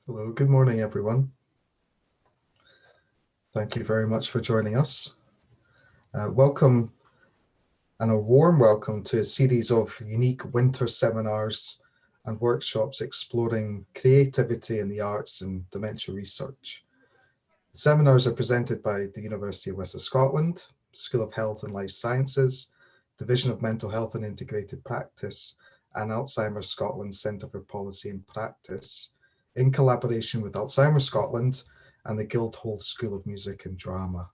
Hello, good morning, everyone. Thank you very much for joining us. Welcome and a warm welcome to a series of unique winter seminars and workshops exploring creativity in the arts and dementia research. The seminars are presented by the University of West of Scotland, School of Health and Life Sciences, Division of Mental Health and Integrated Practice, and Alzheimer's Scotland Centre for Policy and Practice, in collaboration with Alzheimer's Scotland and the Guildhall School of Music and Drama.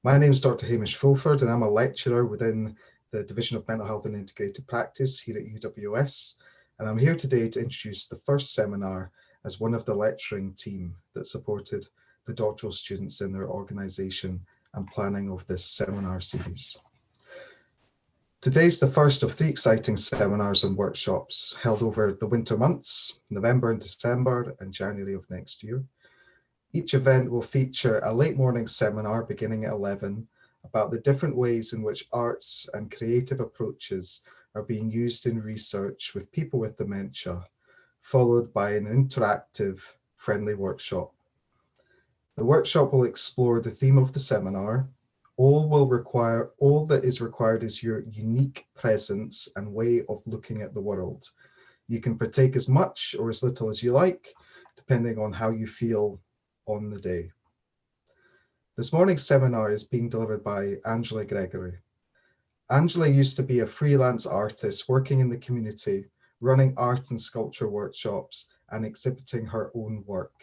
My name is Dr. Hamish Fulford, and I'm a lecturer within the Division of Mental Health and Integrated Practice here at UWS. And I'm here today to introduce the first seminar as one of the lecturing team that supported the doctoral students in their organisation and planning of this seminar series. Today's the first of 3 exciting seminars and workshops held over the winter months, November and December and January of next year. Each event will feature a late morning seminar beginning at 11 about the different ways in which arts and creative approaches are being used in research with people with dementia, followed by an interactive, friendly workshop. The workshop will explore the theme of the seminar. All that is required is your unique presence and way of looking at the world. You can partake as much or as little as you like, depending on how you feel on the day. This morning's seminar is being delivered by Angela Gregory. Angela used to be a freelance artist working in the community, running art and sculpture workshops and exhibiting her own work.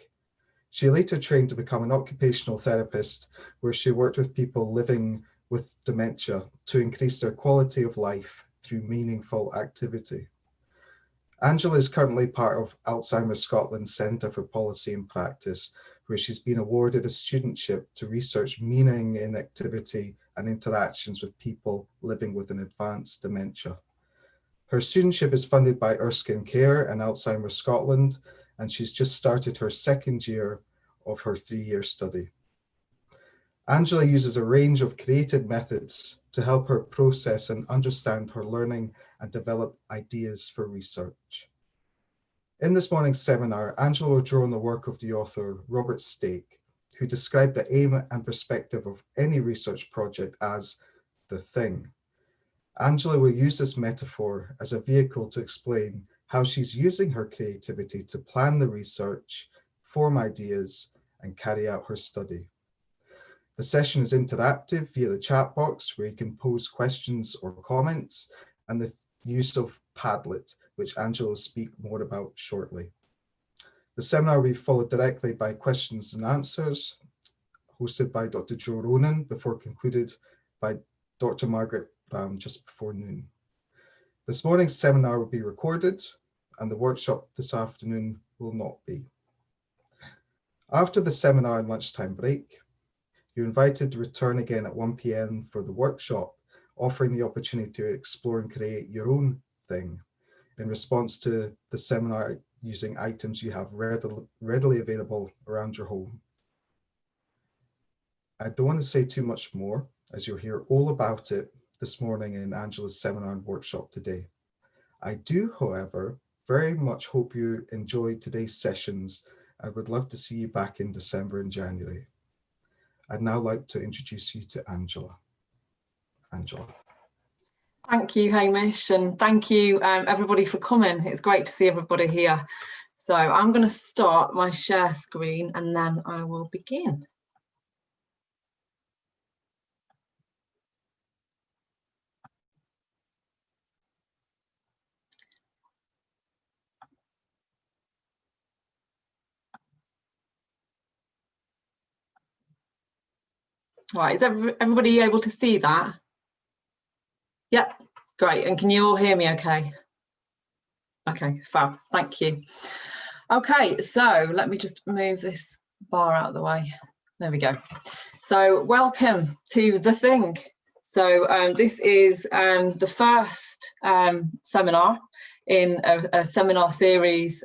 She later trained to become an occupational therapist, where she worked with people living with dementia to increase their quality of life through meaningful activity. Angela is currently part of Alzheimer's Scotland Centre for Policy and Practice, where she's been awarded a studentship to research meaning in activity and interactions with people living with an advanced dementia. Her studentship is funded by Erskine Care and Alzheimer's Scotland, and she's just started her 2nd year of her 3-year study. Angela uses a range of creative methods to help her process and understand her learning and develop ideas for research. In this morning's seminar, Angela will draw on the work of the author Robert Stake, who described the aim and perspective of any research project as the thing. Angela will use this metaphor as a vehicle to explain how she's using her creativity to plan the research, form ideas, and carry out her study. The session is interactive via the chat box, where you can pose questions or comments, and the use of Padlet, which Angela will speak more about shortly. The seminar will be followed directly by questions and answers, hosted by Dr. Joe Ronan, before concluded by Dr. Margaret Brown just before noon. This morning's seminar will be recorded, and the workshop this afternoon will not be. After the seminar and lunchtime break, you're invited to return again at 1 p.m. for the workshop, offering the opportunity to explore and create your own thing in response to the seminar using items you have readily available around your home. I don't want to say too much more, as you'll hear all about it this morning in Angela's seminar and workshop today. I do, however, very much hope you enjoyed today's sessions. I would love to see you back in December and January. I'd now like to introduce you to Angela. Angela. Thank you, Hamish, and thank you everybody for coming. It's great to see everybody here. So I'm going to start my share screen and then I will begin. All right, is everybody able to see that? Yep, great. And can you all hear me okay? Okay, fab, thank you. Okay, so let me just move this bar out of the way. There we go. So welcome to The Thing. So this is the first seminar in a seminar series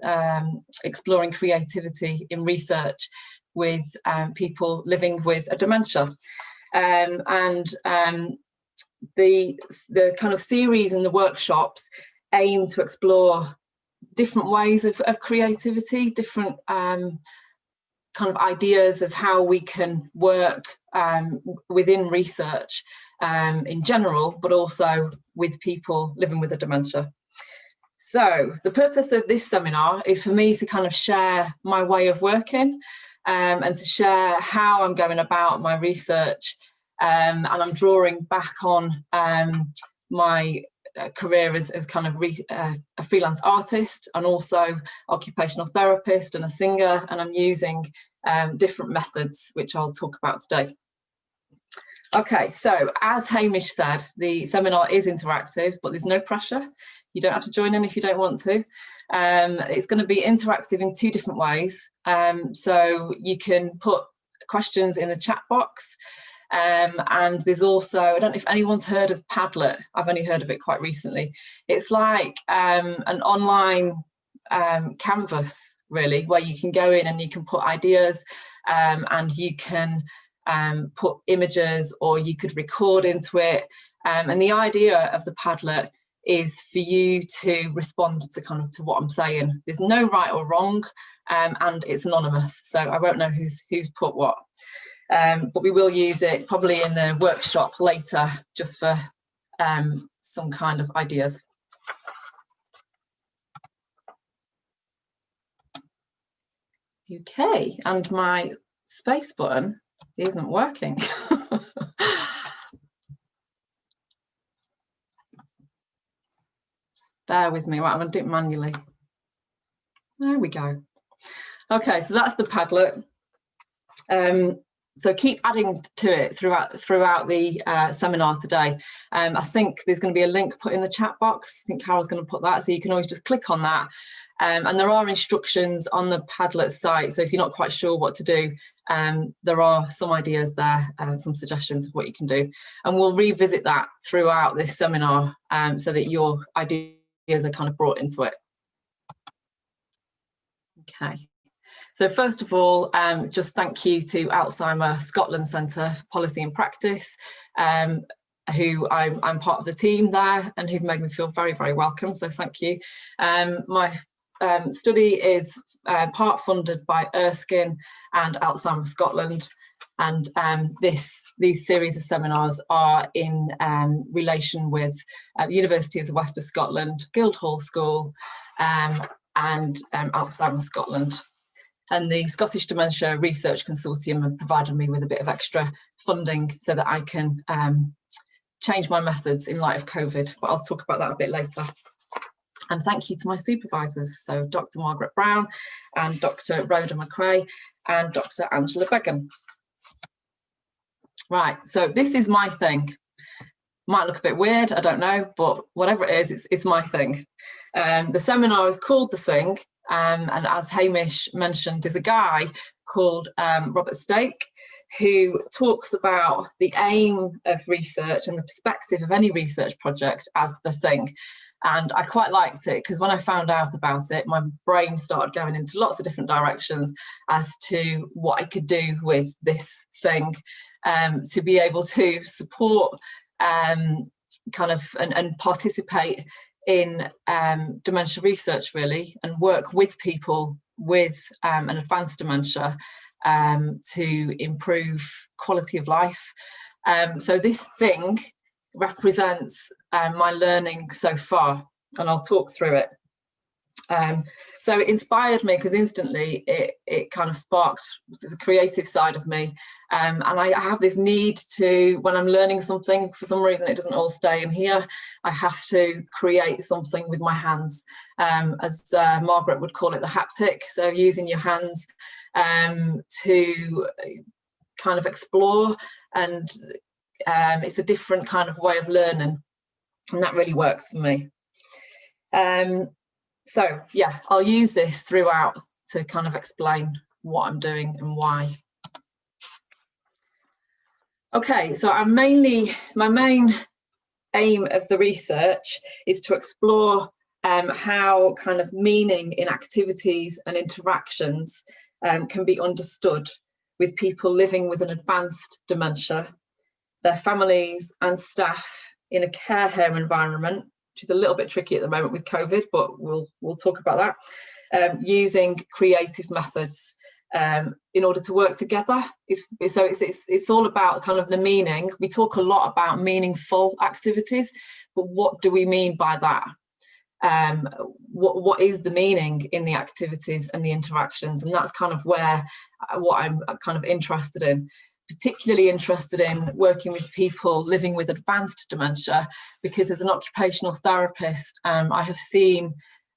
exploring creativity in research with people living with a dementia. The kind of series and the workshops aim to explore different ways of creativity, different kind of ideas of how we can work within research in general, but also with people living with a dementia. So the purpose of this seminar is for me to kind of share my way of working and to share how I'm going about my research, and I'm drawing back on my career as kind of a freelance artist and also occupational therapist and a singer, and I'm using different methods which I'll talk about today. Okay, so as Hamish said, the seminar is interactive, but there's no pressure. You don't have to join in if you don't want to. It's going to be interactive in two different ways. So you can put questions in the chat box. And there's also, I don't know if anyone's heard of Padlet. I've only heard of it quite recently. It's like an online canvas, really, where you can go in and you can put ideas and you can put images, or you could record into it. And the idea of the Padlet is for you to respond to kind of to what I'm saying. There's no right or wrong, and it's anonymous, so I won't know who's put what. But we will use it probably in the workshop later, just for some kind of ideas. Okay, and my space button isn't working. Bear with me, right, I'm going to do it manually. There we go. Okay, so that's the Padlet. So keep adding to it throughout the seminar today. I think there's going to be a link put in the chat box. I think Carol's going to put that, so you can always just click on that. And there are instructions on the Padlet site, so if you're not quite sure what to do, there are some ideas there, some suggestions of what you can do. And we'll revisit that throughout this seminar so that your ideas are kind of brought into it. Okay. So first of all, just thank you to Alzheimer Scotland Centre for Policy and Practice, who I'm part of the team there and who've made me feel very, very welcome. So thank you. My study is part funded by Erskine and Alzheimer Scotland, and these series of seminars are in relation with University of the West of Scotland, Guildhall School, and Alzheimer Scotland. And the Scottish Dementia Research Consortium have provided me with a bit of extra funding so that I can change my methods in light of COVID, but I'll talk about that a bit later. And thank you to my supervisors, so Dr. Margaret Brown and Dr. Rhoda McRae and Dr. Angela Beggan. Right, so this is my thing. Might look a bit weird, I don't know, but whatever it is, it's my thing. The seminar is called The Thing, and as Hamish mentioned, there's a guy called Robert Stake who talks about the aim of research and the perspective of any research project as the thing. And I quite liked it because when I found out about it, my brain started going into lots of different directions as to what I could do with this thing to be able to support kind of and participate in dementia research, really, and work with people with an advanced dementia to improve quality of life. So this thing represents my learning so far, and I'll talk through it. So it inspired me because instantly it kind of sparked the creative side of me, and I have this need to, when I'm learning something, for some reason it doesn't all stay in here, I have to create something with my hands, as Margaret would call it, the haptic, so using your hands to kind of explore, and it's a different kind of way of learning, and that really works for me. So yeah, I'll use this throughout to kind of explain what I'm doing and why. Okay, so my main aim of the research is to explore how kind of meaning in activities and interactions can be understood with people living with an advanced dementia, their families and staff in a care home environment, which is a little bit tricky at the moment with COVID, but we'll talk about that. Using creative methods in order to work together. It's all about kind of the meaning. We talk a lot about meaningful activities, but what do we mean by that? What is the meaning in the activities and the interactions? And that's kind of where what I'm kind of interested in, particularly interested in working with people living with advanced dementia, because as an occupational therapist, I have seen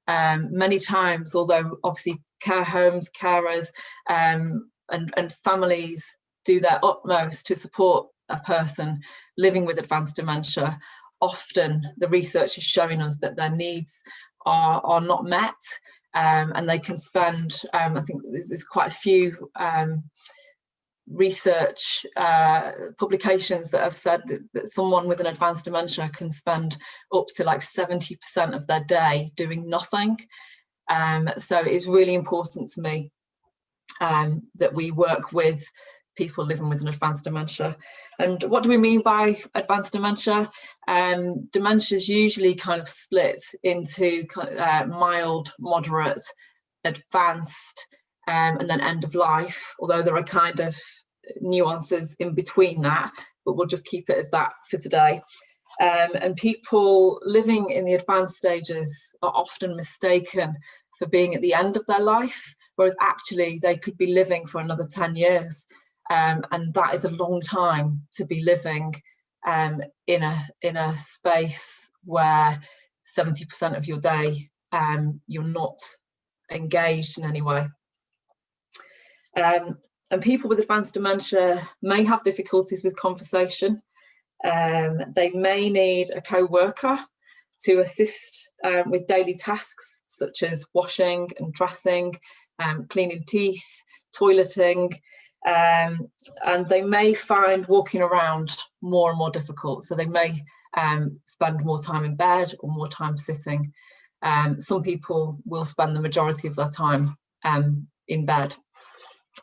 many times, although obviously care homes, carers and families do their utmost to support a person living with advanced dementia, often the research is showing us that their needs are not met, and they can spend, I think there's quite a few research publications that have said that someone with an advanced dementia can spend up to like 70% of their day doing nothing. So it's really important to me that we work with people living with an advanced dementia. And what do we mean by advanced dementia? Dementia is usually kind of split into mild, moderate, advanced, and then end of life, although there are kind of nuances in between that, but we'll just keep it as that for today. And people living in the advanced stages are often mistaken for being at the end of their life, whereas actually they could be living for another 10 years. And that is a long time to be living in a space where 70% of your day you're not engaged in any way. And people with advanced dementia may have difficulties with conversation. They may need a co-worker to assist with daily tasks such as washing and dressing, cleaning teeth, toileting, and they may find walking around more and more difficult. So they may spend more time in bed or more time sitting. Some people will spend the majority of their time in bed.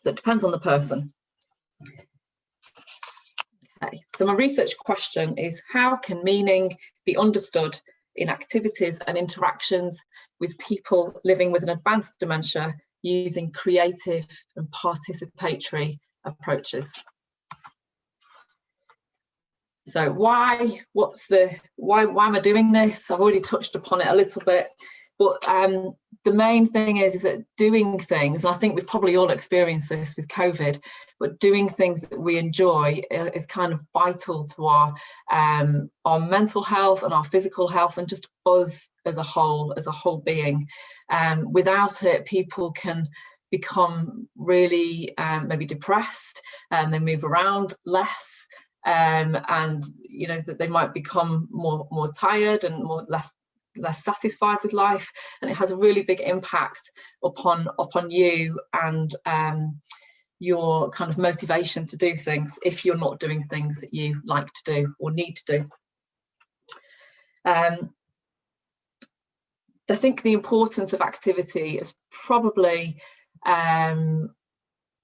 So it depends on the person. Okay, so my research question is, how can meaning be understood in activities and interactions with people living with an advanced dementia using creative and participatory approaches? So why am I doing this? I've already touched upon it a little bit, but the main thing is that doing things, and I think we've probably all experienced this with COVID, but doing things that we enjoy is kind of vital to our mental health and our physical health, and just us as a whole being. Without it, people can become really maybe depressed, and they move around less, and you know that they might become more tired and less satisfied with life, and it has a really big impact upon you and your kind of motivation to do things if you're not doing things that you like to do or need to do. I think the importance of activity is probably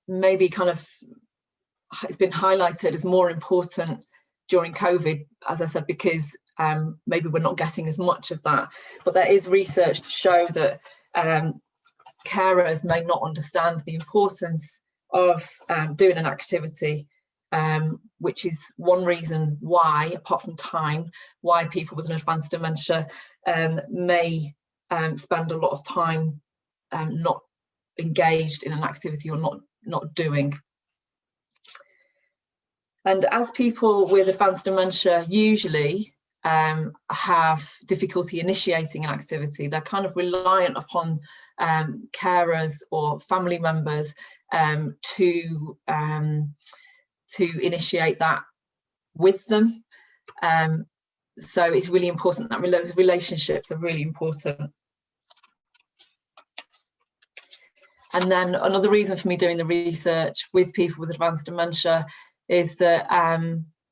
maybe kind of, it's been highlighted as more important during COVID, as I said, because maybe we're not getting as much of that. But there is research to show that carers may not understand the importance of doing an activity, which is one reason why, apart from time, why people with an advanced dementia may spend a lot of time not engaged in an activity or not doing. And as people with advanced dementia usually have difficulty initiating an activity, they're kind of reliant upon carers or family members to initiate that with them. So it's really important that relationships are really important. And then another reason for me doing the research with people with advanced dementia is that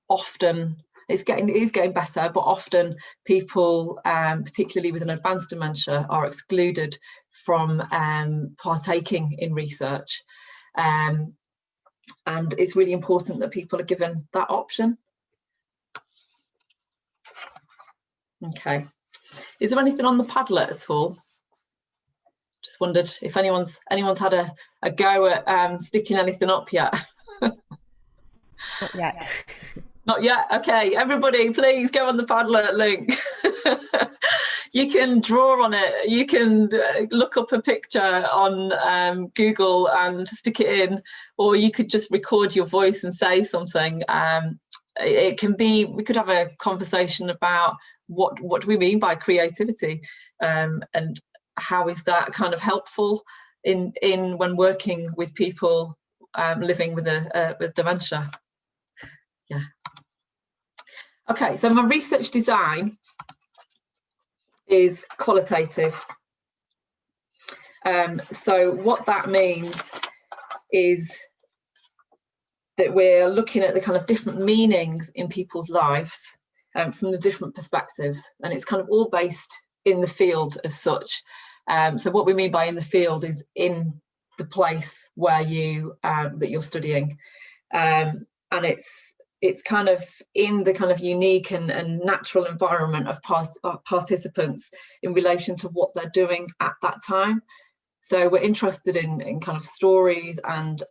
often it is getting better, but often people, particularly with an advanced dementia, are excluded from partaking in research. And it's really important that people are given that option. Okay, Is there anything on the Padlet at all? Just wondered if anyone's had a go at sticking anything up yet. Not yet. Not yet. Okay, everybody, please go on the Padlet link. You can draw on it. You can look up a picture on Google and stick it in, or you could just record your voice and say something. It can be. We could have a conversation about what do we mean by creativity, and how is that kind of helpful in when working with people living with dementia. Yeah. Okay, so my research design is qualitative. So what that means is that we're looking at the kind of different meanings in people's lives from the different perspectives, and it's kind of all based in the field as such. So what we mean by in the field is in the place where you that you're studying, and it's kind of in the kind of unique and natural environment of participants in relation to what they're doing at that time. So we're interested in kind of stories, and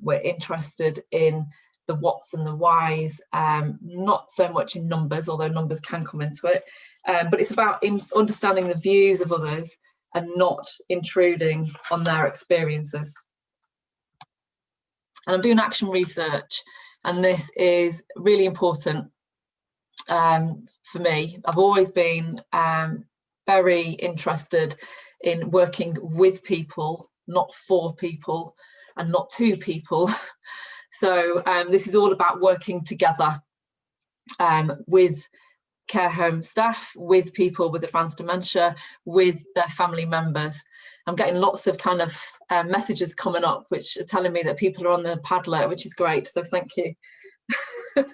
we're interested in the whats and the whys, not so much in numbers, although numbers can come into it, but it's about understanding the views of others and not intruding on their experiences. And I'm doing action research, and this is really important for me. I've always been very interested in working with people, not for people and not to people. So this is all about working together with care home staff, with people with advanced dementia, with their family members. I'm getting lots of kind of messages coming up which are telling me that people are on the Padlet, which is great, so thank you. I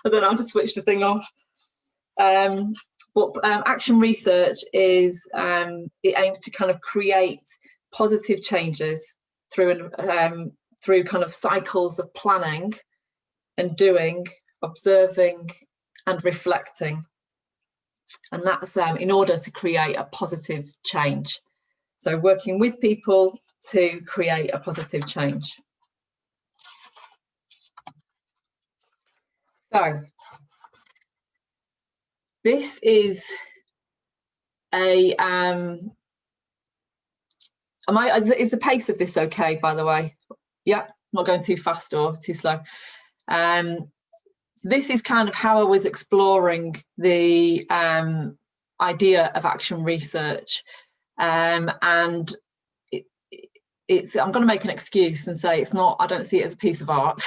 don't know how to switch the thing off. But action research is, it aims to kind of create positive changes through kind of cycles of planning and doing, observing and reflecting, and that's in order to create a positive change. So working with people to create a positive change. So this is a is the pace of this okay, by the way? Yeah, not going too fast or too slow. So this is kind of how I was exploring the idea of action research, and I'm going to make an excuse and say it's not. I don't see it as a piece of art.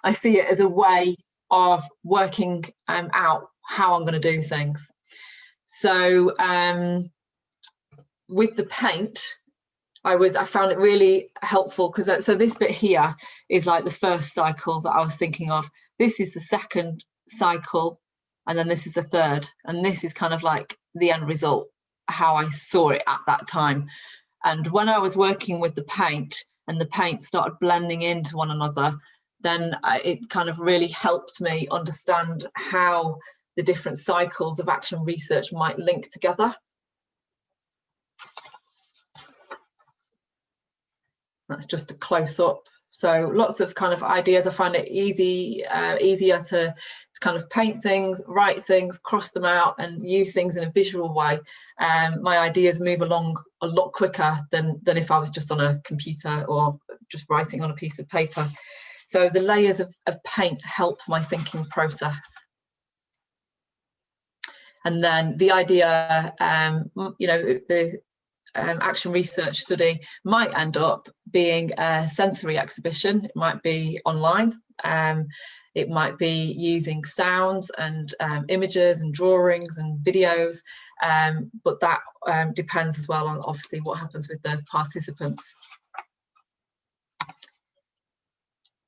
I see it as a way of working out how I'm going to do things. So with the paint, I found it really helpful because so this bit here is like the first cycle that I was thinking of. This is the second cycle, and then this is the third, and this is kind of like the end result, how I saw it at that time. And when I was working with the paint and the paint started blending into one another, then it kind of really helped me understand how the different cycles of action research might link together. That's just a close-up. So lots of kind of ideas. I find it easier to kind of paint things, write things, cross them out and use things in a visual way. My ideas move along a lot quicker than if I was just on a computer or just writing on a piece of paper. So the layers of paint help my thinking process. And then the idea, you know, the action research study might end up being a sensory exhibition. It might be online. It might be using sounds and images and drawings and videos, but that depends as well on obviously what happens with the participants.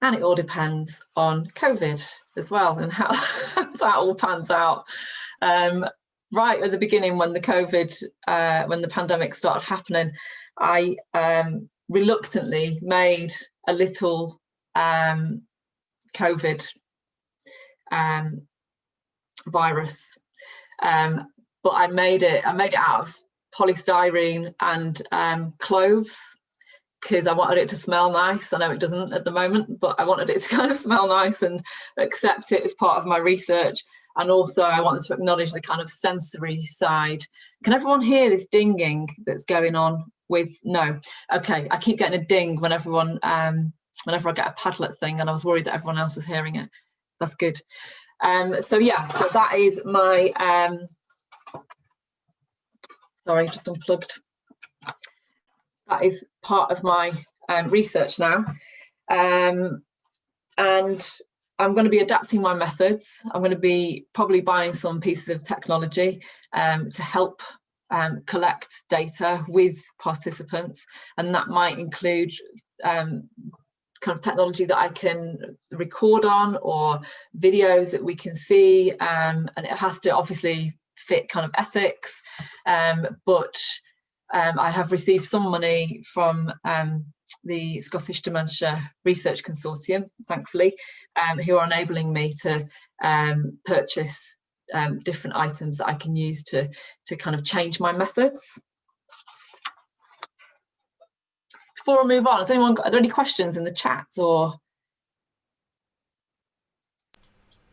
And it all depends on COVID as well and how that all pans out. Right at the beginning, when the COVID, when the pandemic started happening, I reluctantly made a little COVID virus, but I made it out of polystyrene and cloves, because I wanted it to smell nice. I know it doesn't at the moment, but I wanted it to kind of smell nice and accept it as part of my research. And also I wanted to acknowledge the kind of sensory side. Can everyone hear this dinging that's going on with, no? Okay, I keep getting a ding whenever I get a Padlet thing, and I was worried that everyone else was hearing it. That's good. So yeah, so that is my, sorry, just unplugged. That is part of my research now. And I'm going to be adapting my methods. I'm going to be probably buying some pieces of technology to help collect data with participants. And that might include kind of technology that I can record on, or videos that we can see. And it has to obviously fit kind of ethics, but I have received some money from the Scottish Dementia Research Consortium, thankfully, who are enabling me to purchase different items that I can use to kind of change my methods. Before I move on, are there any questions in the chat or?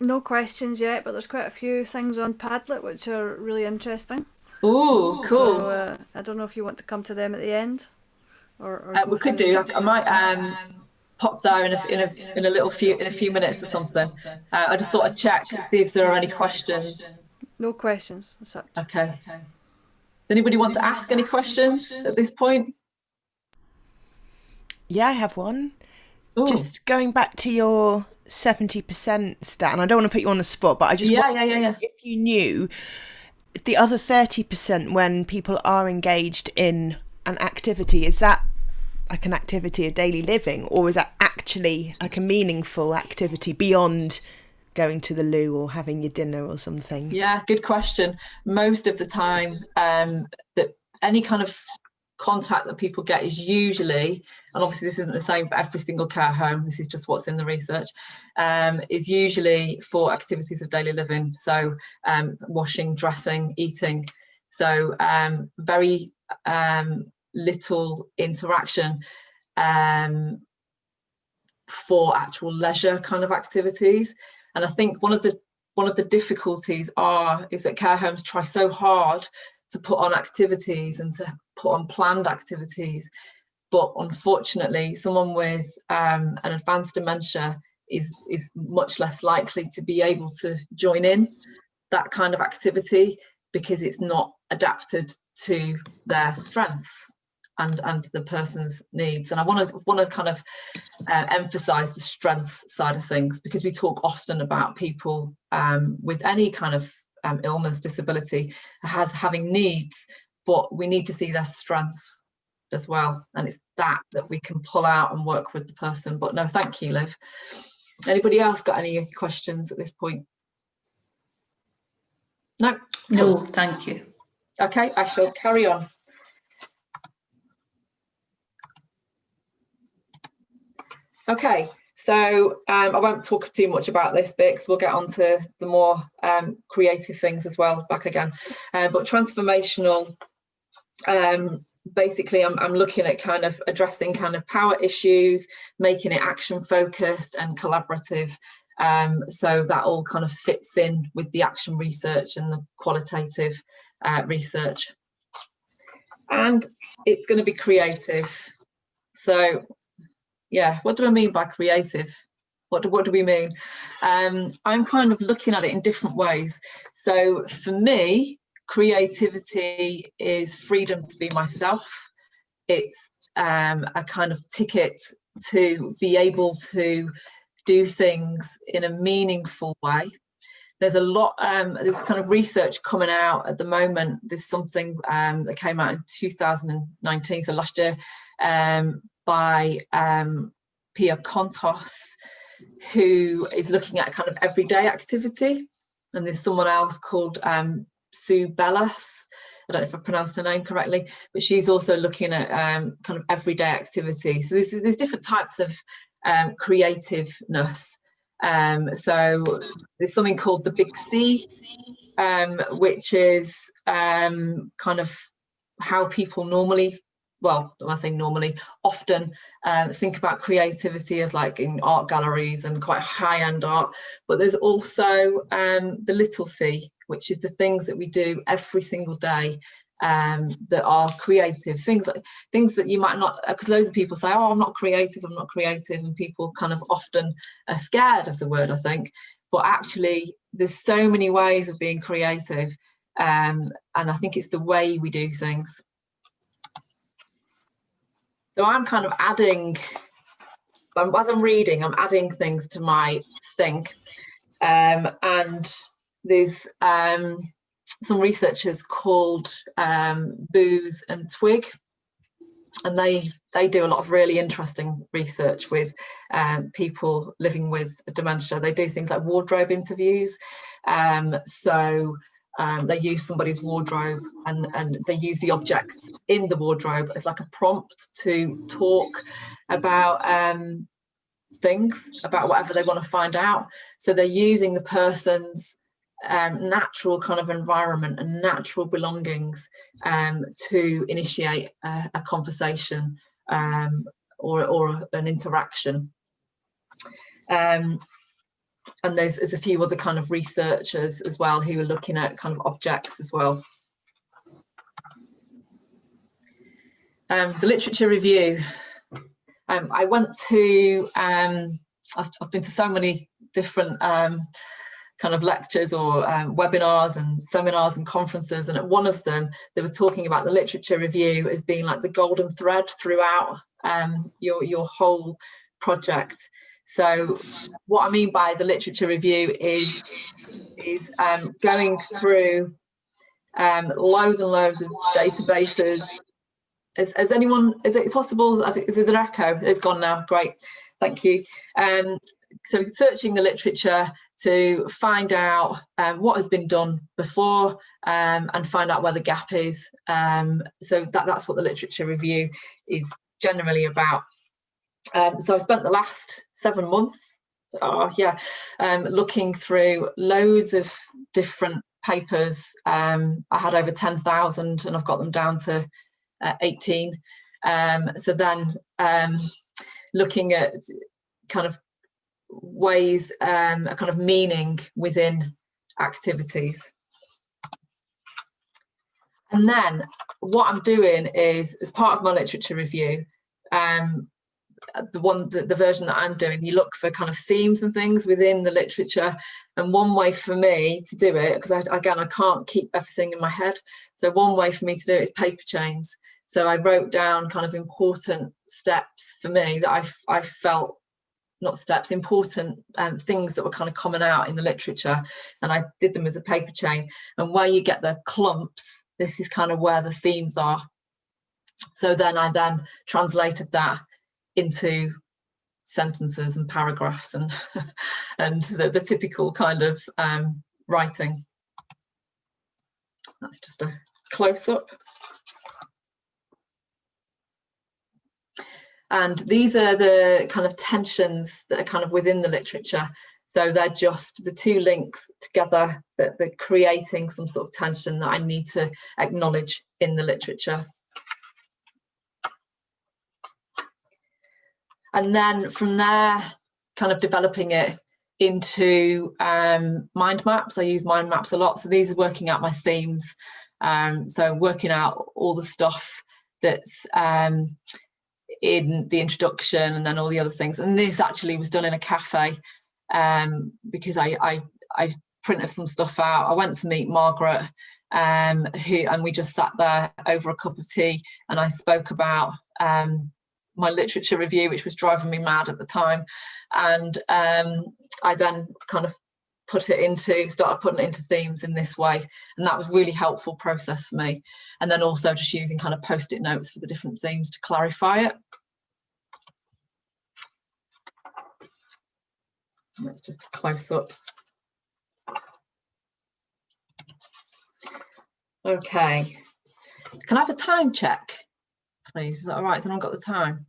No questions yet, but there's quite a few things on Padlet which are really interesting. Oh, cool. So I don't know if you want to come to them at the end, or we could do. I might pop there in a few minutes or something. I just thought I'd check and see if there are any questions. No questions. Okay. Does anybody want to ask any questions at this point? Yeah, I have one. Ooh. Just going back to your 70% stat, and I don't want to put you on the spot, but I just wonder if you knew the other 30% when people are engaged in an activity, is that like an activity of daily living, or is that actually like a meaningful activity beyond going to the loo or having your dinner or something? Yeah, good question. Most of the time that any kind of contact that people get is usually, and obviously this isn't the same for every single care home, this is just what's in the research, is usually for activities of daily living. So washing, dressing, eating. So very little interaction for actual leisure kind of activities. And I think one of the difficulties is that care homes try so hard to put on activities and to put on planned activities, but unfortunately someone with an advanced dementia is much less likely to be able to join in that kind of activity, because it's not adapted to their strengths and the person's needs. And I want to kind of emphasize the strengths side of things, because we talk often about people with any kind of illness, disability, having needs, but we need to see their strengths as well, and it's that we can pull out and work with the person. But no, thank you, Liv. Anybody else got any questions at this point? No? No, thank you. Okay, I shall carry on. Okay, so I won't talk too much about this bit, because we'll get on to the more creative things as well back again. But transformational, basically I'm looking at kind of addressing kind of power issues, making it action focused and collaborative. So that all kind of fits in with the action research and the qualitative research. And it's going to be creative. So yeah, what do I mean by creative? What do we mean? I'm kind of looking at it in different ways. So for me, creativity is freedom to be myself. It's a kind of ticket to be able to do things in a meaningful way. There's a lot, there's kind of research coming out at the moment. There's something that came out in 2019, so last year, by Pia Kontos, who is looking at kind of everyday activity. And there's someone else called Sue Bellas, I don't know if I pronounced her name correctly, but she's also looking at kind of everyday activity. So there's different types of creativeness. So there's something called the Big C which is kind of how people normally, well, when I say normally, often think about creativity as like in art galleries and quite high-end art. But there's also the little c, which is the things that we do every single day that are creative, things that you might not, because loads of people say, oh, I'm not creative, and people kind of often are scared of the word, I think. But actually there's so many ways of being creative, and I think it's the way we do things. So I'm kind of adding, as I'm reading, I'm adding things to my think, and there's some researchers called Booz and Twig, and they do a lot of really interesting research with people living with dementia. They do things like wardrobe interviews. They use somebody's wardrobe and they use the objects in the wardrobe as like a prompt to talk about things, about whatever they want to find out. So they're using the person's natural kind of environment and natural belongings to initiate a conversation or an interaction. And there's a few other kind of researchers as well who are looking at kind of objects as well. The literature review. I went to, I've been to so many different kind of lectures or webinars and seminars and conferences, and at one of them they were talking about the literature review as being like the golden thread throughout your whole project. So what I mean by the literature review is going through loads and loads of databases. Is anyone, is it possible, I think, is there an echo? It's gone now, great, thank you. So searching the literature to find out what has been done before and find out where the gap is. So that's what the literature review is generally about. So I spent the last 7 months, looking through loads of different papers. I had over 10,000 and I've got them down to 18. So then looking at kind of ways, a kind of meaning within activities. And then what I'm doing is, as part of my literature review, the version that I'm doing, you look for kind of themes and things within the literature. And one way for me to do it, because I can't keep everything in my head, so one way for me to do it is paper chains. So I wrote down kind of important steps for me that I felt, not steps, important things that were kind of coming out in the literature, and I did them as a paper chain. And where you get the clumps, this is kind of where the themes are. So then I translated that into sentences and paragraphs and and the typical kind of writing. That's just a close-up. And these are the kind of tensions that are kind of within the literature. So they're just the two links together that they're creating some sort of tension that I need to acknowledge in the literature. And then from there, kind of developing it into mind maps. I use mind maps a lot. So these are working out my themes. So working out all the stuff that's in the introduction and then all the other things. And this actually was done in a cafe because I printed some stuff out. I went to meet Margaret and we just sat there over a cup of tea, and I spoke about my literature review, which was driving me mad at the time. And I then kind of started putting it into themes in this way, and that was really helpful process for me. And then also just using kind of post-it notes for the different themes to clarify it. That's just a close up. Okay, can I have a time check, please? Is that all right? Has anyone got the time?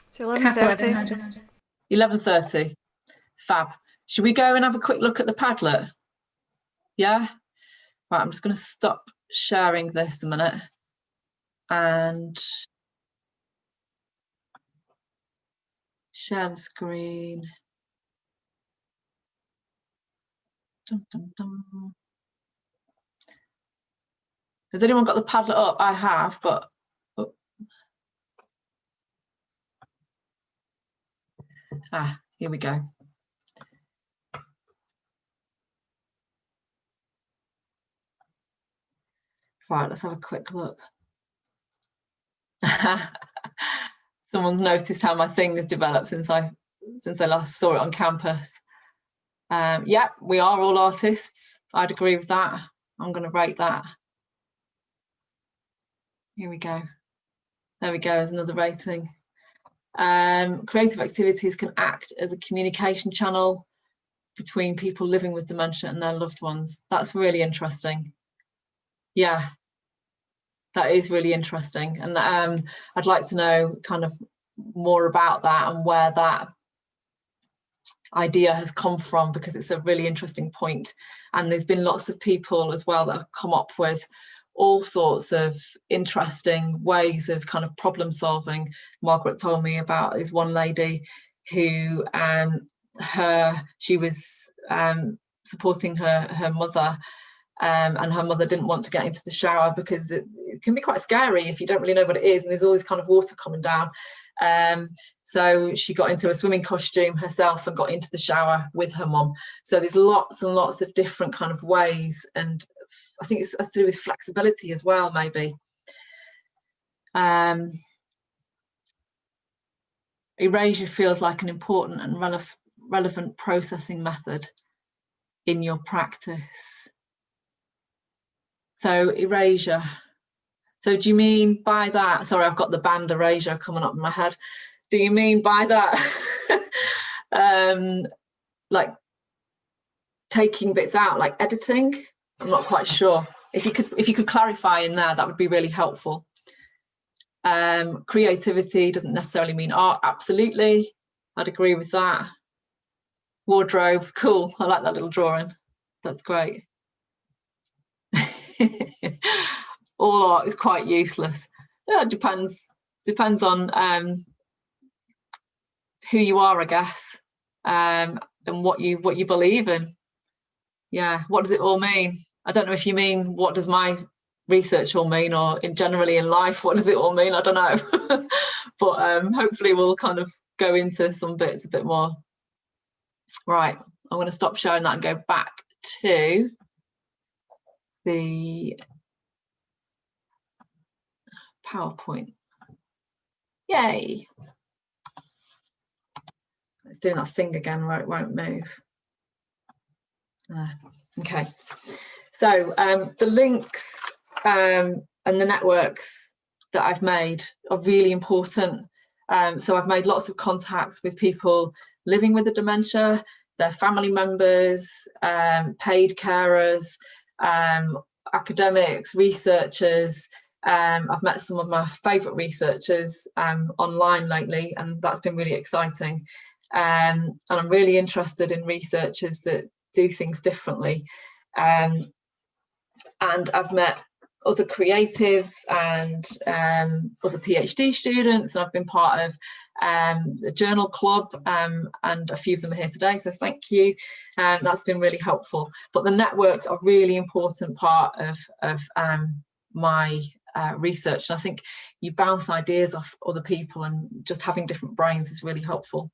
It's 11:30. 11:30. Fab. Should we go and have a quick look at the Padlet? Yeah? Right, I'm just going to stop sharing this a minute and share the screen. Dun, dun, dun. Has anyone got the Padlet up? I have, but oh. Here we go. Right, let's have a quick look. Someone's noticed how my thing has developed since I last saw it on campus. Yeah, we are all artists. I'd agree with that. I'm going to rate that. Here we go. There we go, as another rating. Creative activities can act as a communication channel between people living with dementia and their loved ones. That's really interesting. Yeah, that is really interesting. And I'd like to know kind of more about that and where that idea has come from, because it's a really interesting point. And there's been lots of people as well that have come up with all sorts of interesting ways of kind of problem solving. Margaret told me about this one lady who she was supporting her mother, and her mother didn't want to get into the shower because it can be quite scary if you don't really know what it is, and there's all this kind of water coming down. So she got into a swimming costume herself and got into the shower with her mum. So there's lots and lots of different kind of ways, and I think it's to do with flexibility as well, maybe. Erasure feels like an important and relevant processing method in your practice. So erasure. So do you mean by that, sorry, I've got the band erasure coming up in my head. Do you mean by that, like taking bits out, like editing? I'm not quite sure. If you could clarify in there, that would be really helpful. Creativity doesn't necessarily mean art. Absolutely, I'd agree with that. Wardrobe, cool. I like that little drawing. That's great. All art is quite useless. Yeah, it depends on who you are, I guess, and what you believe in. Yeah, what does it all mean? I don't know if you mean what does my research all mean, or generally in life, what does it all mean? I don't know. But hopefully we'll kind of go into some bits a bit more. Right, I'm going to stop showing that and go back to the PowerPoint. Yay. It's doing that thing again where it won't move. Okay. So the links and the networks that I've made are really important. So I've made lots of contacts with people living with the dementia, their family members, paid carers, academics, researchers. I've met some of my favourite researchers online lately, and that's been really exciting. And I'm really interested in researchers that do things differently. And I've met other creatives and other PhD students, and I've been part of the journal club, and a few of them are here today, so thank you. That's been really helpful. But the networks are a really important part of my research, and I think you bounce ideas off other people, and just having different brains is really helpful.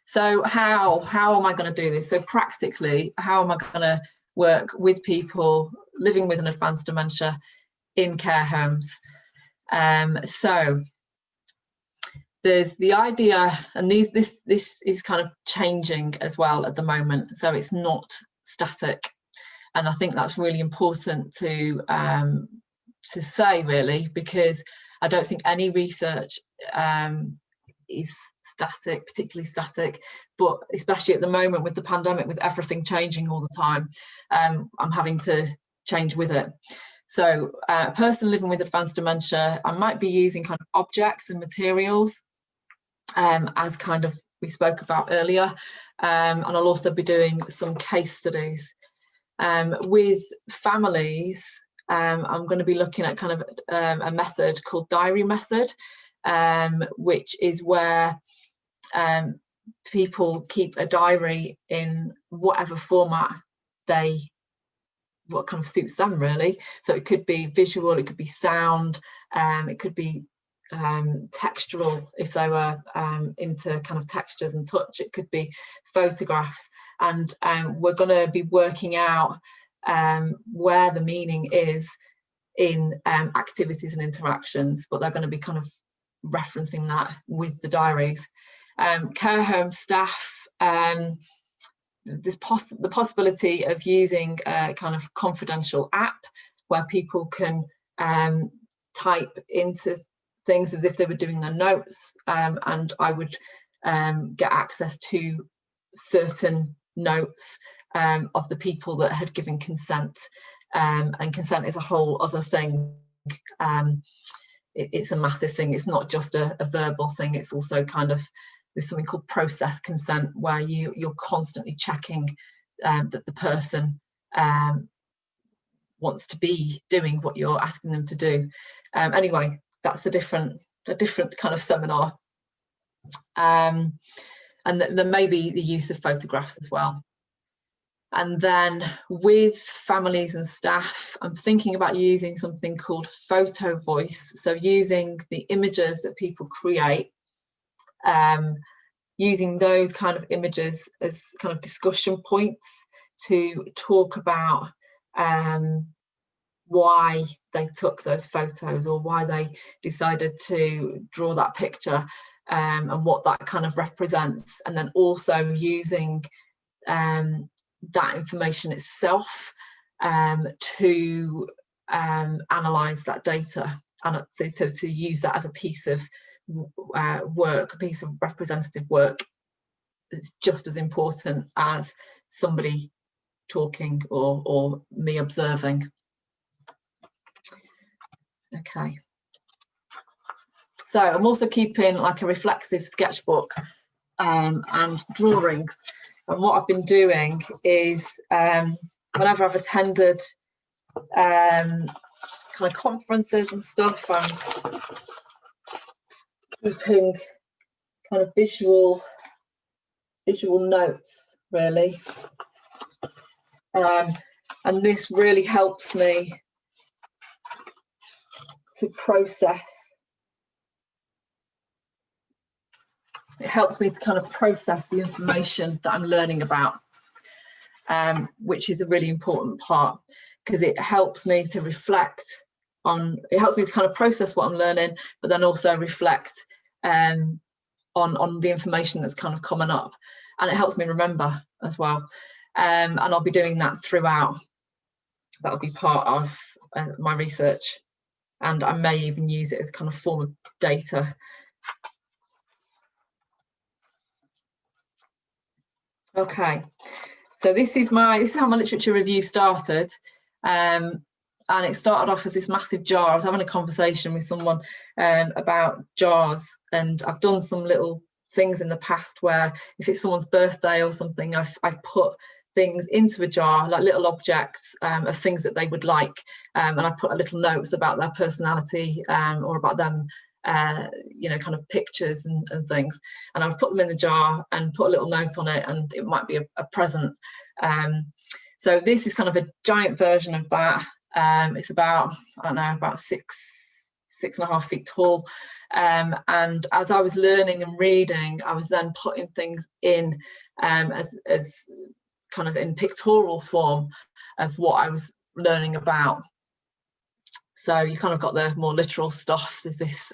So how am I going to do this? So practically, how am I going to work with people living with an advanced dementia in care homes? So there's the idea, and this is kind of changing as well at the moment, so it's not static, and I think that's really important to say, really, because I don't think any research is static, particularly static, but especially at the moment with the pandemic, with everything changing all the time, I'm having to change with it. So a person living with advanced dementia, I might be using kind of objects and materials as kind of we spoke about earlier, and I'll also be doing some case studies. With families, I'm going to be looking at kind of a method called diary method, which is where people keep a diary in whatever format what kind of suits them, really. So it could be visual, it could be sound, it could be textural if they were into kind of textures and touch, it could be photographs, and we're going to be working out where the meaning is in activities and interactions, but they're going to be kind of referencing that with the diaries. Care home staff, there's the possibility of using a kind of confidential app where people can type into things as if they were doing their notes, and I would get access to certain notes of the people that had given consent, and consent is a whole other thing. It's a massive thing. It's not just a verbal thing, it's also kind of, there's something called process consent, where you're constantly checking that the person wants to be doing what you're asking them to do. Anyway, that's a different kind of seminar. And there may be the use of photographs as well. And then with families and staff, I'm thinking about using something called photo voice. So using the images that people create, using those kind of images as kind of discussion points to talk about why they took those photos, or why they decided to draw that picture, and what that kind of represents, and then also using that information itself to analyse that data, and so to use that as a piece of work, a piece of representative work. It's just as important as somebody talking or me observing. Okay, so I'm also keeping like a reflexive sketchbook and drawings, and what I've been doing is whenever I've attended kind of conferences and stuff, I'm keeping kind of visual notes, really, and this really helps me to process. It helps me to kind of process the information that I'm learning about, which is a really important part, because it helps me to reflect on, it helps me to kind of process what I'm learning, but then also reflect on the information that's kind of coming up, and it helps me remember as well. And I'll be doing that throughout. That'll be part of my research, and I may even use it as kind of form of data. Okay, so this is how my literature review started, and it started off as this massive jar. I was having a conversation with someone about jars, and I've done some little things in the past where if it's someone's birthday or something, I've put things into a jar, like little objects of things that they would like, and I've put a little notes about their personality or about them, you know, kind of pictures and things, and I've put them in the jar and put a little note on it, and it might be a present. So this is kind of a giant version of that. It's about, I don't know, about 6.5 feet tall, and as I was learning and reading, I was then putting things in as kind of in pictorial form of what I was learning about. So you kind of got the more literal stuff. There's this,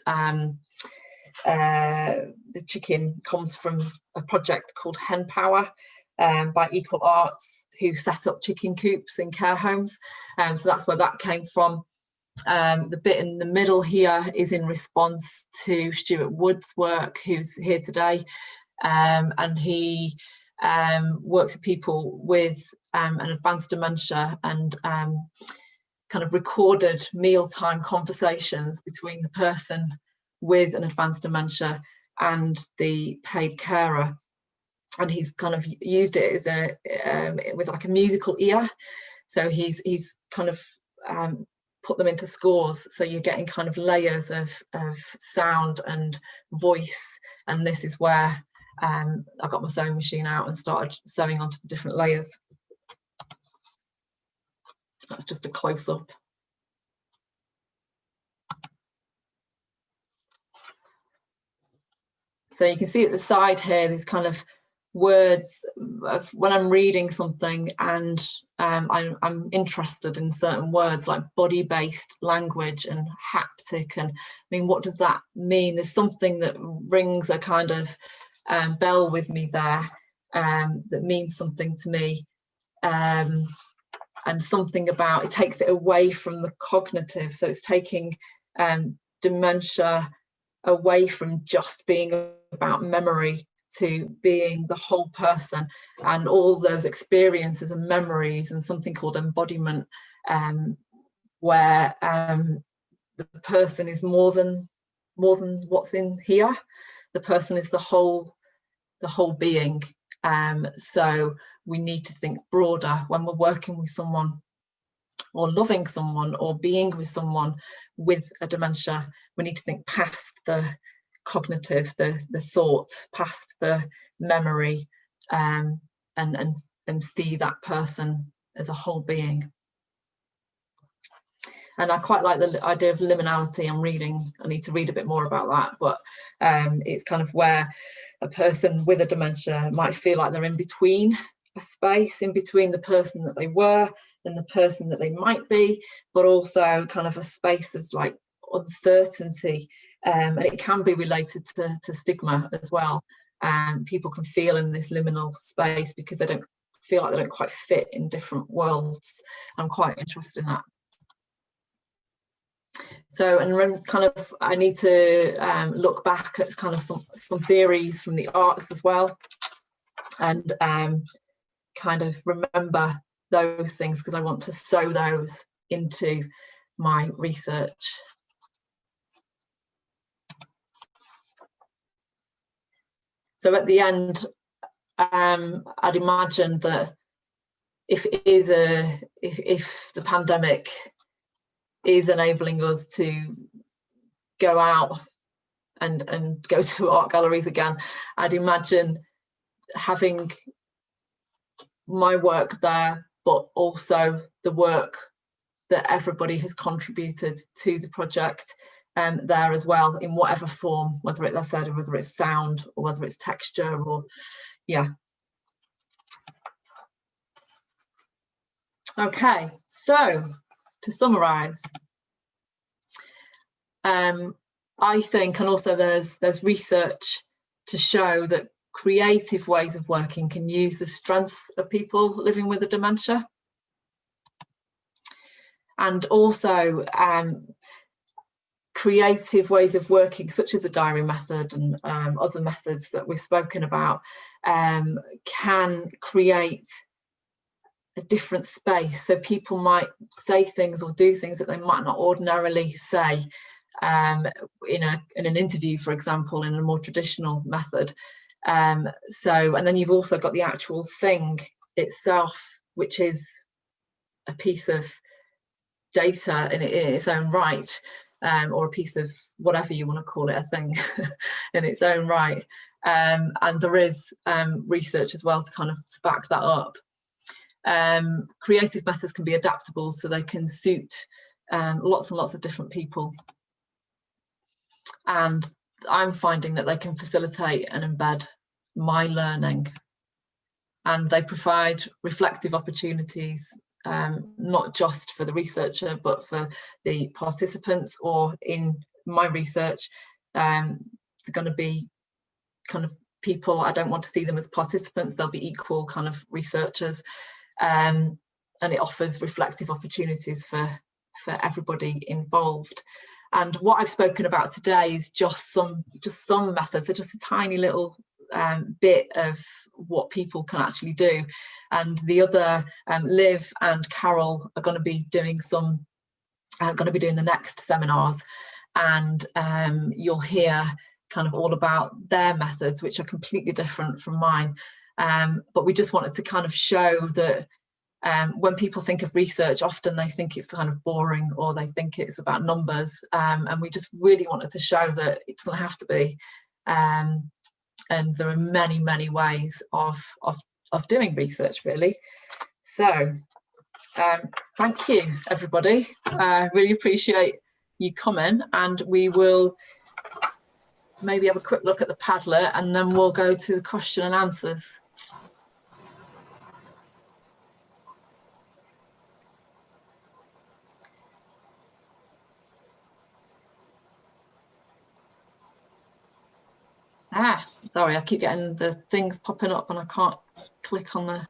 the chicken comes from a project called Hen Power by Equal Arts, who set up chicken coops in care homes. So that's where that came from. The bit in the middle here is in response to Stuart Wood's work, who's here today, and he works with people with an advanced dementia, and kind of recorded mealtime conversations between the person with an advanced dementia and the paid carer. And he's kind of used it as a with like a musical ear. So he's kind of put them into scores, so you're getting kind of layers of sound and voice. And this is where I got my sewing machine out and started sewing onto the different layers. That's just a close-up. So you can see at the side here, these kind of words of when I'm reading something and I'm interested in certain words like body-based language and haptic. And I mean, what does that mean? There's something that rings a kind of bell with me there that means something to me. And something about, it takes it away from the cognitive. So it's taking dementia away from just being about memory to being the whole person and all those experiences and memories, and something called embodiment, where the person is more than what's in here. The person is the whole being. So we need to think broader when we're working with someone or loving someone or being with someone with a dementia. We need to think past the cognitive, the thought, past the memory, and see that person as a whole being. And I quite like the idea of liminality. I need to read a bit more about that, but it's kind of where a person with a dementia might feel like they're in between, a space in between the person that they were and the person that they might be, but also kind of a space of like uncertainty, and it can be related to stigma as well. People can feel in this liminal space because they don't feel like they don't quite fit in different worlds. I'm quite interested in that. So, and kind of, I need to look back at kind of some theories from the arts as well, and kind of remember those things, because I want to sew those into my research. So at the end, I'd imagine that if the pandemic is enabling us to go out and go to art galleries again, I'd imagine having my work there, but also the work that everybody has contributed to the project there as well, in whatever form, whether it's, as I said, whether it's sound or whether it's texture, or yeah. Okay, so to summarise, I think, and also there's research to show that creative ways of working can use the strengths of people living with a dementia, and also creative ways of working, such as the diary method and other methods that we've spoken about, can create a different space. So people might say things or do things that they might not ordinarily say in an interview, for example, in a more traditional method. So, and then you've also got the actual thing itself, which is a piece of data in its own right, or a piece of whatever you want to call it, a thing in its own right. And there is research as well to kind of back that up. Creative methods can be adaptable, so they can suit lots and lots of different people. And I'm finding that they can facilitate and embed my learning, and they provide reflective opportunities, not just for the researcher, but for the participants. Or in my research, they're going to be kind of people, I don't want to see them as participants, they'll be equal kind of researchers. And it offers reflective opportunities for everybody involved. And what I've spoken about today is just some methods. So just a tiny little bit of what people can actually do. And the other, Liv and Carol, are going to be doing the next seminars, and you'll hear kind of all about their methods, which are completely different from mine. But we just wanted to kind of show that when people think of research, often they think it's kind of boring, or they think it's about numbers. And we just really wanted to show that it doesn't have to be. And there are many, many ways of doing research, really. So thank you, everybody. Really appreciate you coming, and we will maybe have a quick look at the Padlet, and then we'll go to the question and answers. Sorry, I keep getting the things popping up and I can't click on the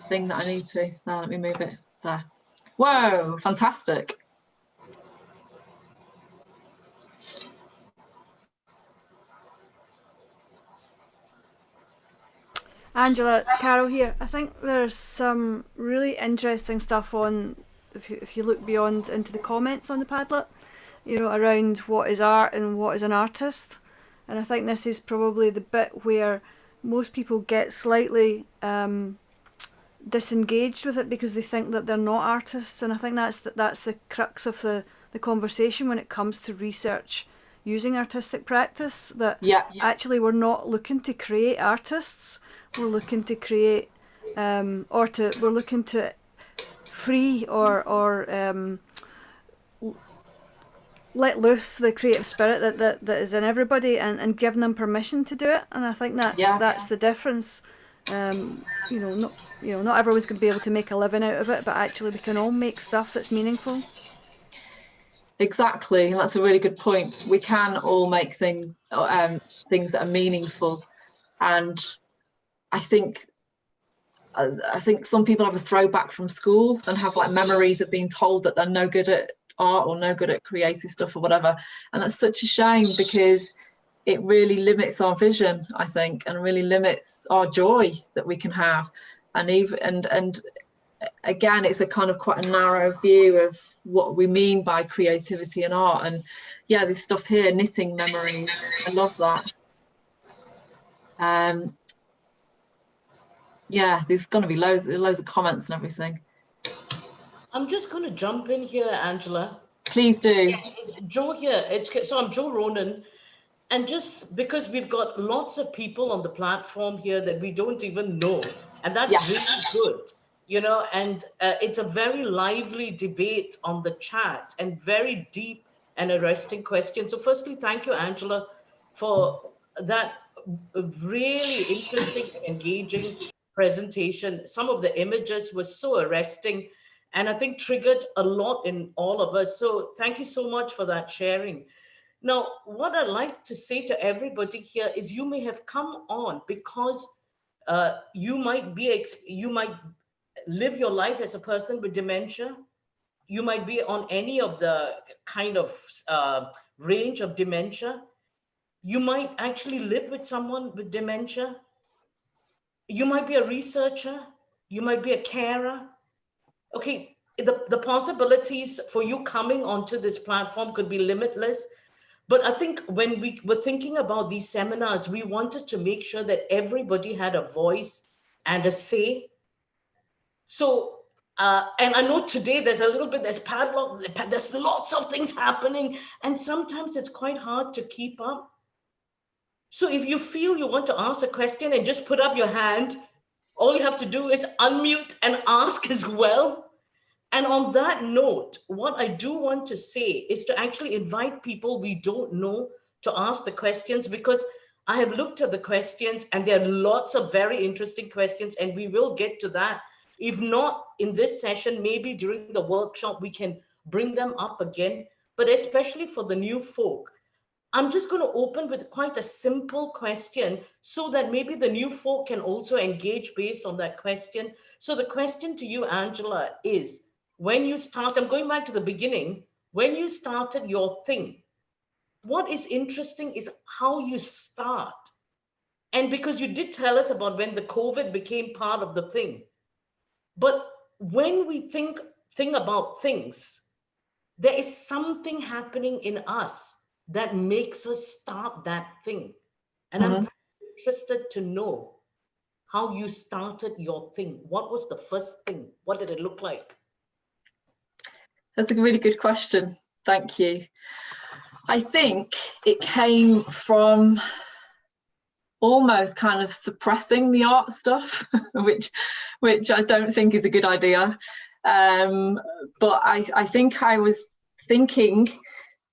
thing that I need to. Now let me move it there. Whoa, fantastic. Angela, Carol here. I think there's some really interesting stuff on, if you look beyond into the comments on the Padlet, you know, around what is art and what is an artist. And I think this is probably the bit where most people get slightly disengaged with it because they think that they're not artists. And I think that's the crux of the conversation when it comes to research using artistic practice, that actually we're not looking to create artists. We're looking to create, we're looking to free or let loose the creative spirit that is in everybody, and give them permission to do it. And I think that's the difference. Not everyone's going to be able to make a living out of it, but actually we can all make stuff that's meaningful. Exactly, that's a really good point. We can all make things that are meaningful, and I think some people have a throwback from school and have like memories of being told that they're no good at art or no good at creative stuff or whatever, and that's such a shame because it really limits our vision, I think, and really limits our joy that we can have. And again, it's a kind of quite a narrow view of what we mean by creativity and art. And yeah, this stuff here, knitting memories, I love that. Yeah, there's going to be loads of comments and everything. I'm just going to jump in here, Angela. Please do. Yeah, it's Joe here. So I'm Joe Ronan. And just because we've got lots of people on the platform here that we don't even know, and that's really good, you know, and it's a very lively debate on the chat and very deep and arresting questions. So firstly, thank you, Angela, for that really interesting and engaging presentation. Some of the images were so arresting and I think triggered a lot in all of us. So thank you so much for that sharing. Now, what I'd like to say to everybody here is you may have come on because you might live your life as a person with dementia. You might be on any of the kind of range of dementia. You might actually live with someone with dementia. You might be a researcher. You might be a carer. Okay, the possibilities for you coming onto this platform could be limitless. But I think when we were thinking about these seminars, we wanted to make sure that everybody had a voice and a say. So, and I know today there's padlock, there's lots of things happening, and sometimes it's quite hard to keep up. So if you feel you want to ask a question and just put up your hand, all you have to do is unmute and ask as well. And on that note, what I do want to say is to actually invite people we don't know to ask the questions, because I have looked at the questions and there are lots of very interesting questions, and we will get to that. If not in this session, maybe during the workshop, we can bring them up again, but especially for the new folk. I'm just going to open with quite a simple question so that maybe the new folk can also engage based on that question. So the question to you, Angela, is, when you start, I'm going back to the beginning, when you started your thing, what is interesting is how you start. And because you did tell us about when the COVID became part of the thing. But when we think about things, there is something happening in us that makes us start that thing? And I'm very interested to know how you started your thing. What was the first thing? What did it look like? That's a really good question. Thank you. I think it came from almost kind of suppressing the art stuff, which I don't think is a good idea. But I think I was thinking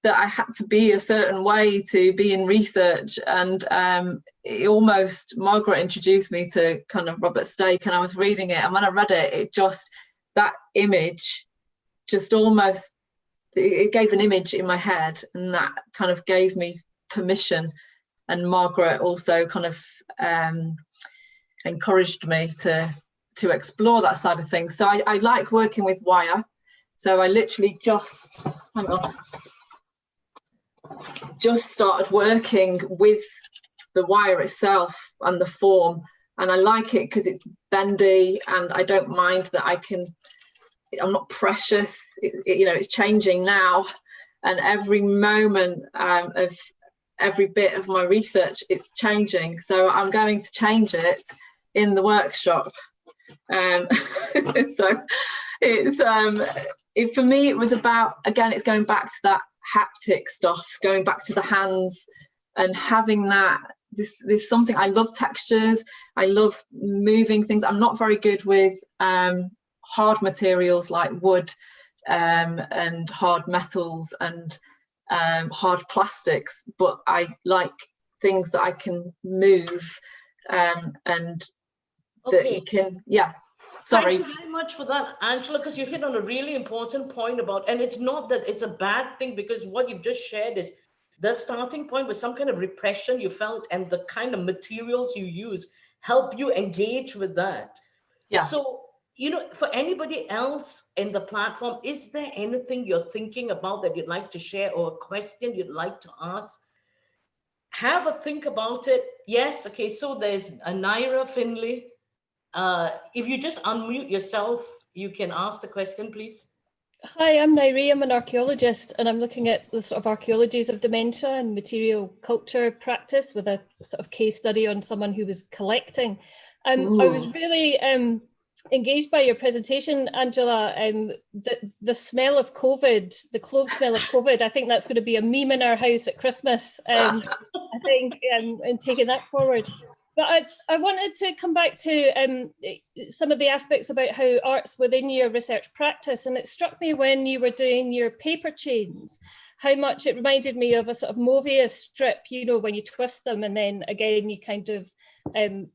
that I had to be a certain way to be in research, and it almost, Margaret introduced me to kind of Robert Stake, and I was reading it, and when I read it, it just, that image just almost, it gave an image in my head, and that kind of gave me permission. And Margaret also kind of encouraged me to explore that side of things. So I like working with wire. So I literally just, hang on, just started working with the wire itself and the form. And I like it because it's bendy, and I don't mind that I'm not precious. You know, it's changing now. And every moment of every bit of my research, it's changing. So I'm going to change it in the workshop. So it's, for me, it was about, again, it's going back to that haptic stuff, going back to the hands and having that, this something, I love textures, I love moving things. I'm not very good with hard materials like wood and hard metals and hard plastics, but I like things that I can move and that you can, yeah. Sorry. Thank you very much for that, Angela, because you hit on a really important point about, and it's not that it's a bad thing, because what you've just shared is the starting point was some kind of repression you felt, and the kind of materials you use help you engage with that. Yeah. So, you know, for anybody else in the platform, is there anything you're thinking about that you'd like to share, or a question you'd like to ask? Have a think about it. Yes. Okay. So there's a Naira Finley. If you just unmute yourself, you can ask the question, please. Hi, I'm Nairi. I'm an archaeologist, and I'm looking at the sort of archaeologies of dementia and material culture practice with a sort of case study on someone who was collecting. I was really engaged by your presentation, Angela. The smell of COVID, the clove smell of COVID, I think that's going to be a meme in our house at Christmas. I think, and taking that forward. But I wanted to come back to some of the aspects about how art's within your research practice. And it struck me when you were doing your paper chains, how much it reminded me of a sort of Mobius strip, you know, when you twist them and then again, you kind of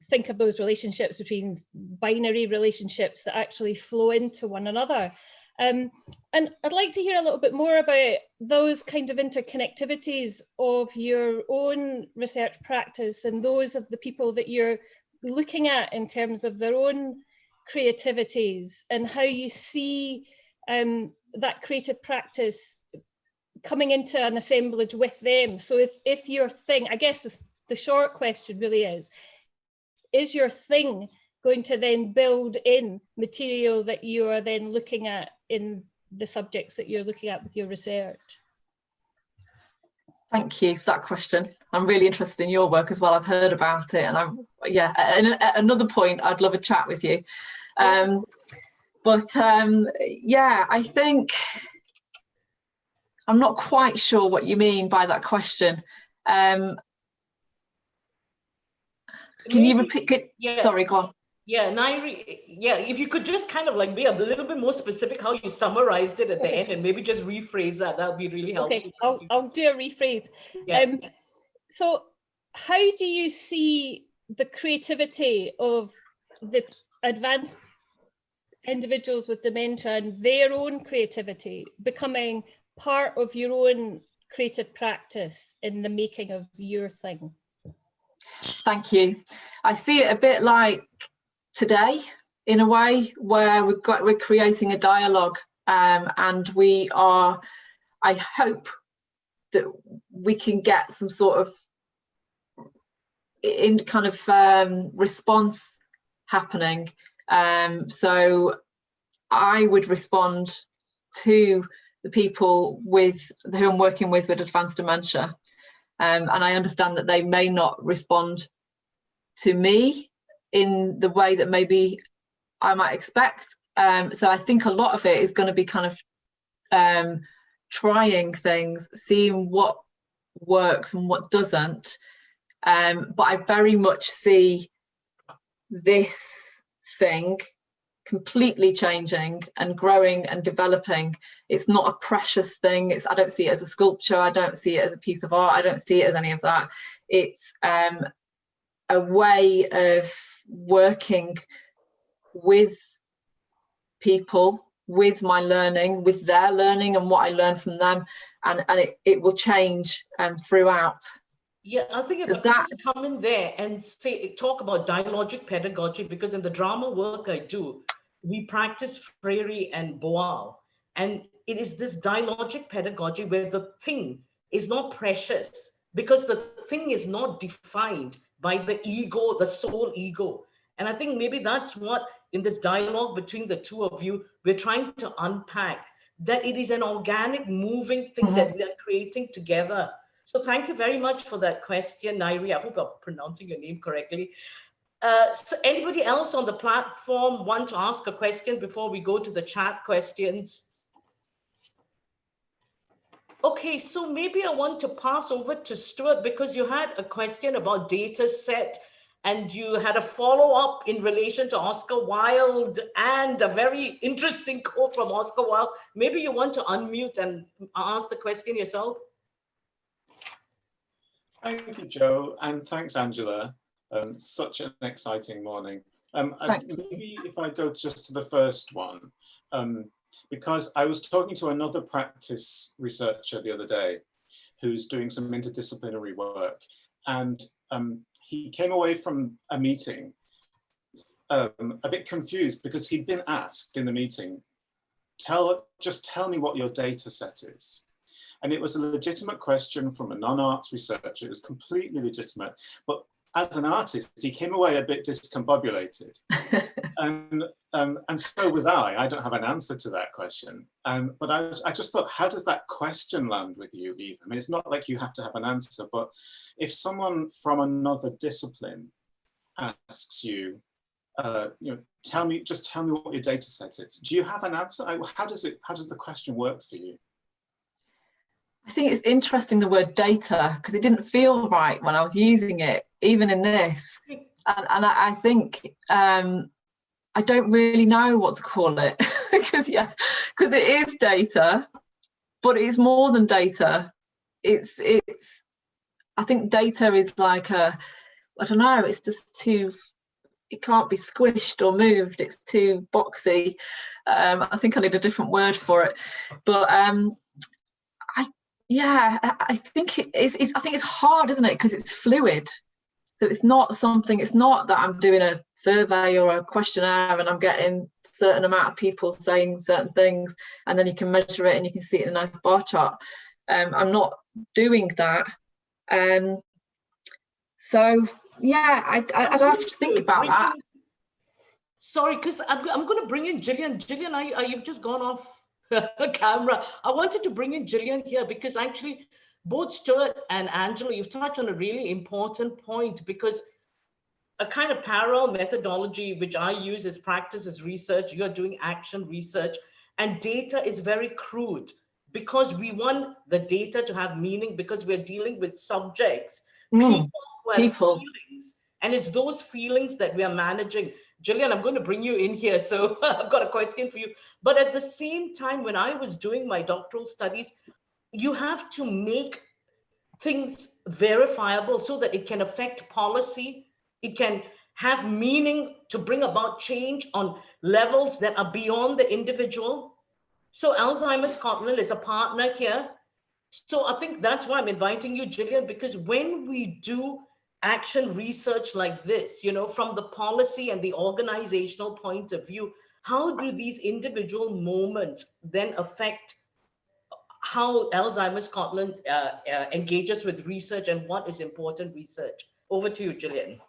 think of those relationships between binary relationships that actually flow into one another. And I'd like to hear a little bit more about those kind of interconnectivities of your own research practice and those of the people that you're looking at in terms of their own creativities, and how you see that creative practice coming into an assemblage with them. So if your thing, I guess the short question really is your thing going to then build in material that you are then looking at in the subjects that you're looking at with your research? Thank you for that question. I'm really interested in your work as well. I've heard about it, and at another point, I'd love a chat with you. Yeah, I think I'm not quite sure what you mean by that question. Can you repeat? Yeah. Sorry, go on. Yeah, Nairi, yeah, if you could just kind of like be a little bit more specific how you summarized it at the end, and maybe just rephrase that would be really helpful. Okay, I'll do a rephrase. Yeah. So how do you see the creativity of the advanced individuals with dementia and their own creativity becoming part of your own creative practice in the making of your thing? Thank you. I see it a bit like today, in a way, where we're creating a dialogue, and we are, I hope that we can get some sort of response happening. So I would respond to the people who I'm working with advanced dementia. And I understand that they may not respond to me in the way that maybe I might expect. So I think a lot of it is going to be kind of trying things, seeing what works and what doesn't. But I very much see this thing completely changing and growing and developing. It's not a precious thing. I don't see it as a sculpture. I don't see it as a piece of art. I don't see it as any of that. It's a way of working with people, with my learning, with their learning and what I learn from them, and it will change throughout. Yeah, I think if I could just come in there and talk about dialogic pedagogy, because in the drama work I do, we practice Freire and Boal, and it is this dialogic pedagogy where the thing is not precious, because the thing is not defined by the ego, the soul ego. And I think maybe that's what, in this dialogue between the two of you, we're trying to unpack, that it is an organic, moving thing that we are creating together. So thank you very much for that question, Nairi. I hope I'm pronouncing your name correctly. So anybody else on the platform want to ask a question before we go to the chat questions? Okay, so maybe I want to pass over to Stuart, because you had a question about data set and you had a follow-up in relation to Oscar Wilde and a very interesting quote from Oscar Wilde. Maybe you want to unmute and ask the question yourself. Thank you, Joe, and thanks, Angela. Such an exciting morning. Maybe if I go just to the first one, because I was talking to another practice researcher the other day who's doing some interdisciplinary work, and he came away from a meeting a bit confused, because he'd been asked in the meeting, just tell me what your data set is. And it was a legitimate question from a non-arts researcher. It was completely legitimate. But as an artist, he came away a bit discombobulated. And so was I. I don't have an answer to that question. But I just thought, how does that question land with you even? I mean, it's not like you have to have an answer, but if someone from another discipline asks you, tell me what your data set is, do you have an answer? How does the question work for you? I think it's interesting, the word data, because it didn't feel right when I was using it, even in this. And I think I don't really know what to call it, because it is data, but it's more than data. It's I think data is like I don't know, it's just too, it can't be squished or moved. It's too boxy. I think I need a different word for it, but I think I think it's hard, isn't it? Because it's fluid. So it's not that I'm doing a survey or a questionnaire and I'm getting a certain amount of people saying certain things, and then you can measure it and you can see it in a nice bar chart. I'm not doing that. So yeah, I'd have to think about that. Sorry, because I'm going to bring in Gillian. Gillian, you've just gone off camera. I wanted to bring in Gillian here because actually both Stuart and Angela, you've touched on a really important point, because a kind of parallel methodology which I use is practice is research. You're doing action research, and data is very crude because we want the data to have meaning, because we're dealing with subjects, people who have feelings, and it's those feelings that we are managing. Gillian, I'm going to bring you in here. So I've got a question for you. But at the same time, when I was doing my doctoral studies, you have to make things verifiable so that it can affect policy. It can have meaning to bring about change on levels that are beyond the individual. So Alzheimer's Scotland is a partner here. So I think that's why I'm inviting you, Gillian, because when we do action research like this, from the policy and the organizational point of view, how do these individual moments then affect how Alzheimer's Scotland engages with research and what is important research? Over to you, Gillian.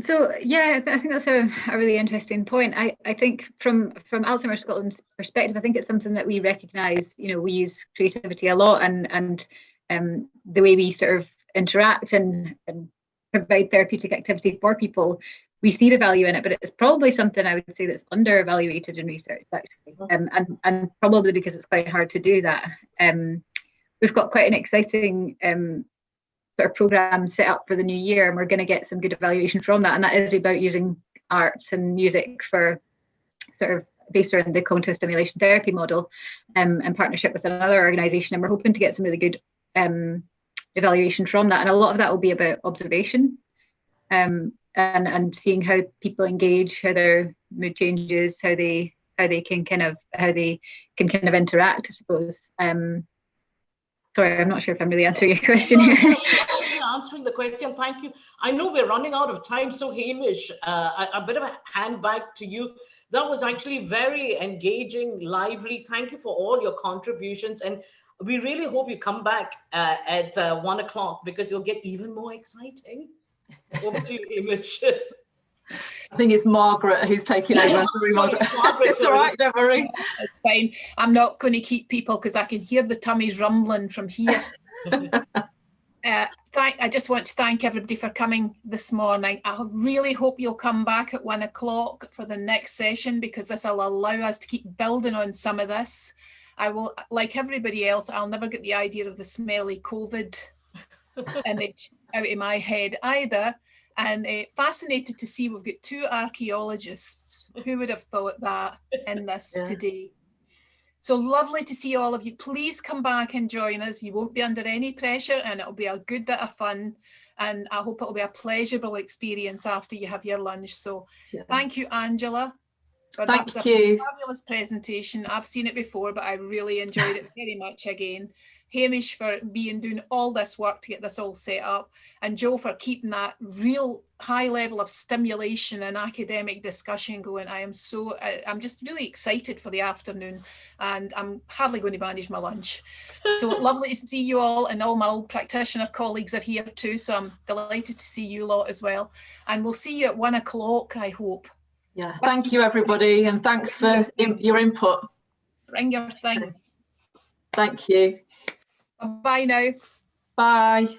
So yeah, I think that's a really interesting point. I think from Alzheimer's Scotland's perspective, I think it's something that we recognise. You know, we use creativity a lot, and the way we sort of interact and provide therapeutic activity for people, we see the value in it. But it's probably something I would say that's under-evaluated in research, actually, and probably because it's quite hard to do that. We've got quite an exciting sort of program set up for the new year, and we're going to get some good evaluation from that, and that is about using arts and music for sort of based around the cognitive stimulation therapy model, in partnership with another organisation, and we're hoping to get some really good evaluation from that, and a lot of that will be about observation, and seeing how people engage, how their mood changes, how they can kind of interact, I suppose. Sorry, I'm not sure if I'm really answering your question here. You're answering the question. Thank you. I know we're running out of time, so Hamish, a bit of a hand back to you. That was actually very engaging, lively. Thank you for all your contributions. And we really hope you come back at 1 o'clock, because it'll get even more exciting. Over to you, Hamish. I think it's Margaret who's taking over. Sorry, Margaret. It's all right, don't worry. It's fine. I'm not going to keep people, because I can hear the tummies rumbling from here. I just want to thank everybody for coming this morning. I really hope you'll come back at 1 o'clock for the next session, because this will allow us to keep building on some of this. I will, like everybody else, I'll never get the idea of the smelly COVID image out of my head either. And fascinated to see we've got 2 archaeologists. Who would have thought that in this today? So lovely to see all of you. Please come back and join us. You won't be under any pressure, and it'll be a good bit of fun. And I hope it'll be a pleasurable experience after you have your lunch. So thank you, Angela. Thank you. Fabulous presentation. I've seen it before, but I really enjoyed it very much again. Hamish for doing all this work to get this all set up, and Joe for keeping that real high level of stimulation and academic discussion going. I'm just really excited for the afternoon, and I'm hardly going to manage my lunch. So lovely to see you all, and all my old practitioner colleagues are here too, so I'm delighted to see you lot as well. And we'll see you at 1 o'clock, I hope. Yeah, thank you everybody, and thanks for your input. Bring your thing. Thank you. Bye now. Bye.